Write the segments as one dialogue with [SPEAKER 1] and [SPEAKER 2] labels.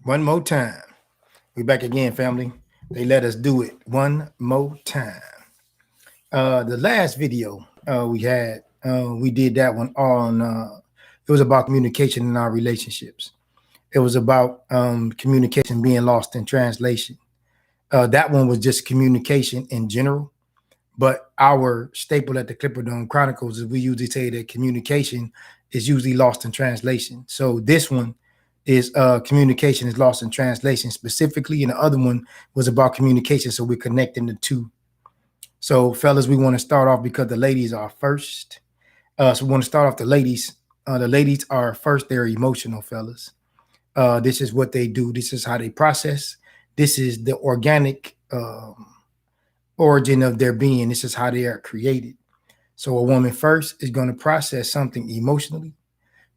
[SPEAKER 1] One more time. We back again, family. They let us do it one more time. The last video we had, we did that one on. It was about communication in our relationships. It was about communication being lost in translation. That one was just communication in general. But our staple at the Clipperdome Chronicles is we usually say that communication is usually lost in translation. So this one is communication is lost in translation specifically, and the other one was about communication. So we're connecting the two. So fellas, we want to start off because the ladies are first. So we want to start off the ladies. The ladies are first. They're emotional, fellas. This is what they do. This is how they process. This is the organic origin of their being. This is how they are created. So a woman first is going to process something emotionally,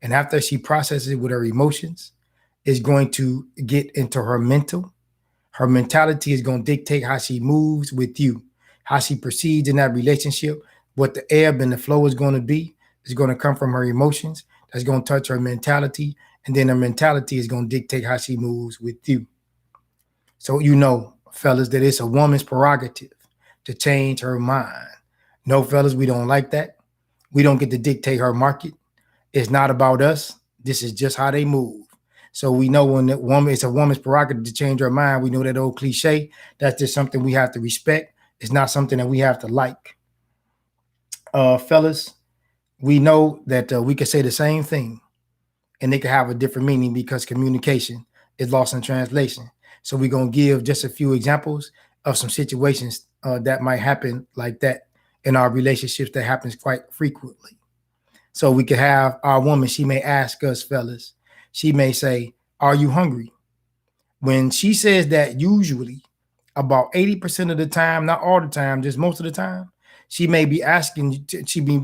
[SPEAKER 1] and after she processes it with her emotions, is going to get into her mental. Her mentality is going to dictate how she moves with you, how she proceeds in that relationship, what the ebb and the flow is going to be. Is going to come from her emotions. That's going to touch her mentality, and then her mentality is going to dictate how she moves with you. So you know, fellas, that it's a woman's prerogative to change her mind. No, fellas, we don't like that. We don't get to dictate her market. It's not about us. This is just how they move. So we know when the woman, it's a woman's prerogative to change her mind. We know that old cliche. That's just something we have to respect. It's not something that we have to like. Fellas, we know that we can say the same thing and they can have a different meaning because communication is lost in translation. So we're going to give just a few examples of some situations that might happen like that in our relationships that happens quite frequently. So we could have our woman, she may ask us, fellas, she may say, "Are you hungry?" When she says that, usually about 80% of the time, not all the time, just most of the time, she may be asking,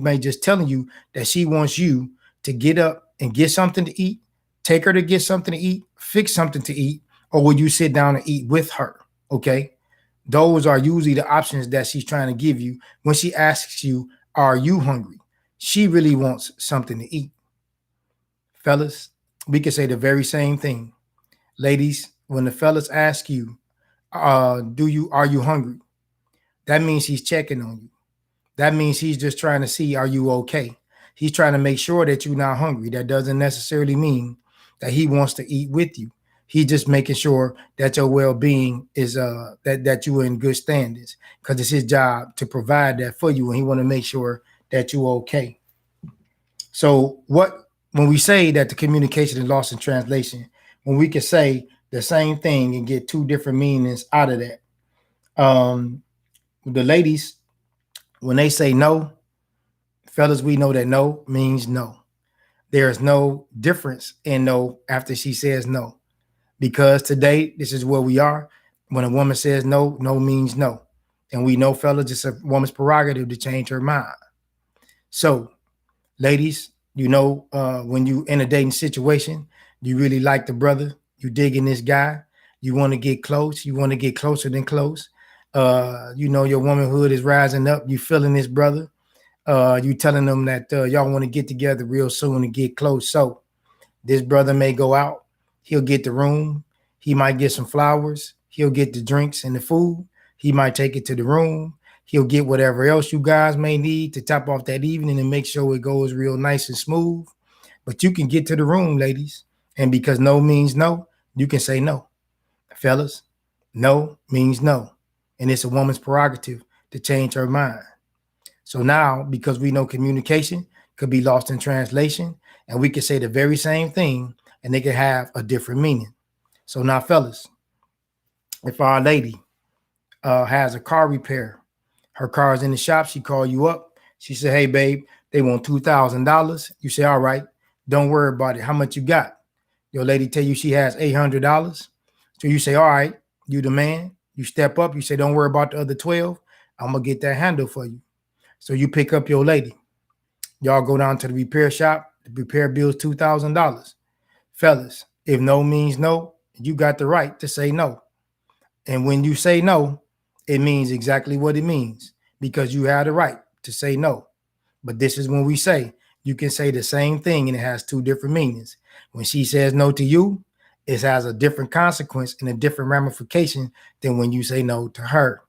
[SPEAKER 1] may just telling you that she wants you to get up and get something to eat, take her to get something to eat, fix something to eat, or will you sit down and eat with her? Okay. Those are usually the options that she's trying to give you when she asks you, "Are you hungry?" She really wants something to eat. Fellas, we can say the very same thing. Ladies, when the fellas ask you, are you hungry? That means he's checking on you. That means he's just trying to see, are you okay? He's trying to make sure that you're not hungry. That doesn't necessarily mean that he wants to eat with you. He's just making sure that your well-being is that you are in good standings because it's his job to provide that for you, and he want to make sure that you're okay. So what when we say that the communication is lost in translation, when we can say the same thing and get two different meanings out of that. The ladies, when they say no, fellas, we know that no means no. There is no difference in no after she says no. Because today, this is where we are. When a woman says no, no means no. And we know, fellas, it's a woman's prerogative to change her mind. So, ladies, you know, when you in a dating situation, you really like the brother, you digging this guy, you want to get close, you want to get closer than close. You know, your womanhood is rising up, you feeling this brother. You telling them that y'all want to get together real soon and get close. So this brother may go out, he'll get the room, he might get some flowers, he'll get the drinks and the food, he might take it to the room, he'll get whatever else you guys may need to top off that evening and make sure it goes real nice and smooth. But you can get to the room, ladies. And because no means no, you can say no. Fellas, no means no. And it's a woman's prerogative to change her mind. So now, because we know communication could be lost in translation, and we can say the very same thing and they can have a different meaning. So now, fellas, if our lady has a car repair, her car is in the shop, she call you up, she said, "Hey, babe, they want $2,000. You say, "All right, don't worry about it. How much you got?" Your lady tell you she has $800. So you say, "All right, you the man." You step up, you say, "Don't worry about the other 12. I'm going to get that handle for you." So you pick up your lady. Y'all go down to the repair shop. The repair bill is $2,000. Fellas, if no means no, you got the right to say no. And when you say no, it means exactly what it means because you have the right to say no. But this is when we say you can say the same thing and it has two different meanings. When she says no to you, it has a different consequence and a different ramification than when you say no to her.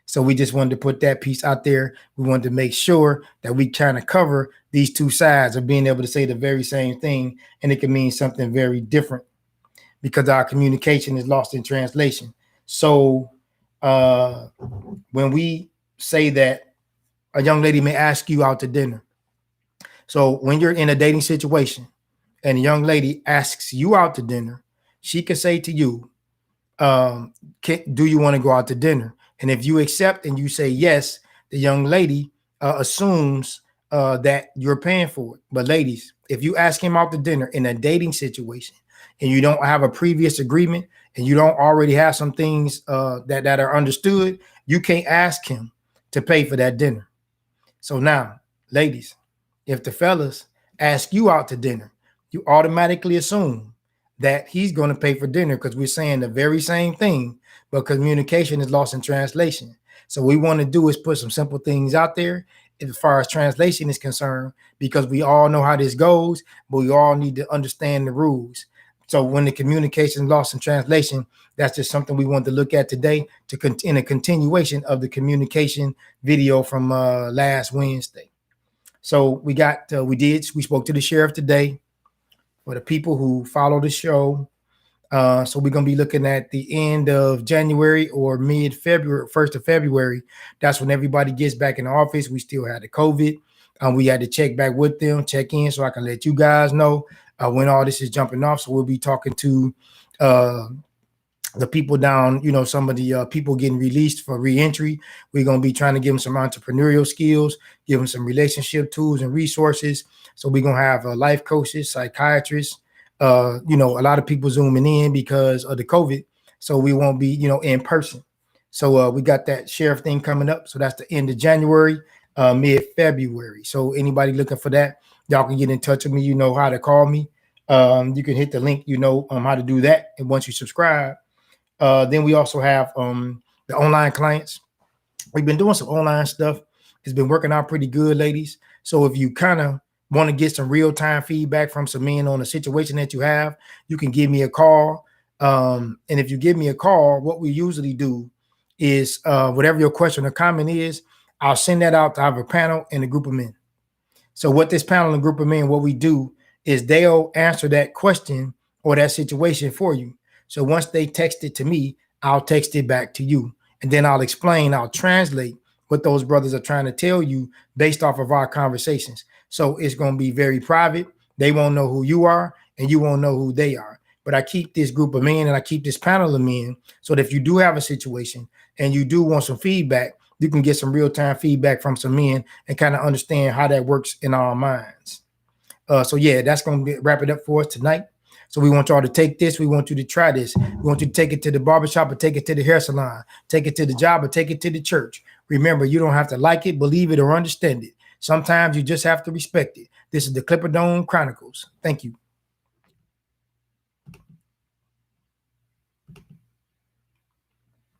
[SPEAKER 1] So we just wanted to put that piece out there. We wanted to make sure that we kind of cover these two sides of being able to say the very same thing, and it can mean something very different because our communication is lost in translation. So when we say that a young lady may ask you out to dinner, so when you're in a dating situation and a young lady asks you out to dinner, she can say to you, do you want to go out to dinner? And if you accept and you say yes, the young lady assumes that you're paying for it. But ladies, if you ask him out to dinner in a dating situation and you don't have a previous agreement and you don't already have some things that are understood, you can't ask him to pay for that dinner. So now, ladies, if the fellas ask you out to dinner, you automatically assume that he's going to pay for dinner because we're saying the very same thing, but communication is lost in translation. So what we want to do is put some simple things out there as far as translation is concerned, because we all know how this goes, but we all need to understand the rules. So when the communication is lost in translation, that's just something we want to look at today in a continuation of the communication video from last Wednesday. So we spoke to the sheriff today. For the people who follow the show, so we're going to be looking at the end of January or mid-February, 1st of February. That's when everybody gets back in the office. We still had the COVID. We had to check back with them, check in, so I can let you guys know when all this is jumping off. So we'll be talking to the people down, some of the people getting released for reentry. We're going to be trying to give them some entrepreneurial skills, give them some relationship tools and resources. So we're going to have life coaches, psychiatrists, a lot of people zooming in because of the COVID. So we won't be, in person. So we got that sheriff thing coming up. So that's the end of January, mid-February. So anybody looking for that, y'all can get in touch with me. You know how to call me. You can hit the link, how to do that. And once you subscribe, then we also have the online clients. We've been doing some online stuff. It's been working out pretty good, ladies. So if you kind of want to get some real-time feedback from some men on the situation that you have, you can give me a call. And if you give me a call, what we usually do is whatever your question or comment is, I'll send that out to have a panel and a group of men. So what this panel and group of men, what we do is they'll answer that question or that situation for you. So once they text it to me, I'll text it back to you. And then I'll translate what those brothers are trying to tell you based off of our conversations. So it's going to be very private. They won't know who you are and you won't know who they are. But I keep this group of men and I keep this panel of men so that if you do have a situation and you do want some feedback, you can get some real-time feedback from some men and kind of understand how that works in our minds. So yeah, that's going to wrap it up for us tonight. So we want y'all to take this. We want you to try this. We want you to take it to the barbershop or take it to the hair salon, take it to the job or take it to the church. Remember, you don't have to like it, believe it, or understand it. Sometimes you just have to respect it. This is the Clipperdome Chronicles. Thank you.